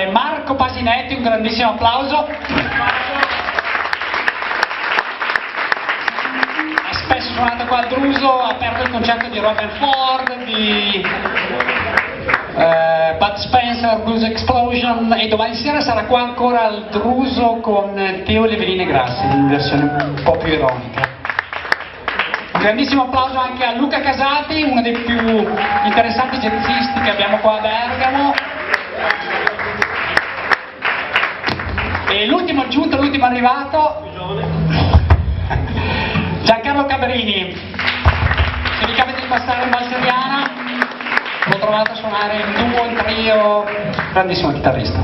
ringraziare Marco Pasinetti, un grandissimo applauso. Ha spesso suonato qua al Druso, ha aperto il concerto di Robert Ford, di Bud Spencer, Blues Explosion, e domani sera sarà qua ancora al Druso con Teo Leveline Grassi in versione un po' più ironica. Un grandissimo applauso anche a Luca Casati, uno dei più interessanti jazzisti che abbiamo qua a Bergamo. E l'ultimo aggiunto, l'ultimo arrivato, Giancarlo Cabrini. Se vi capita di passare in Val Seriana, l'ho trovato a suonare in duo, in trio, grandissimo chitarrista.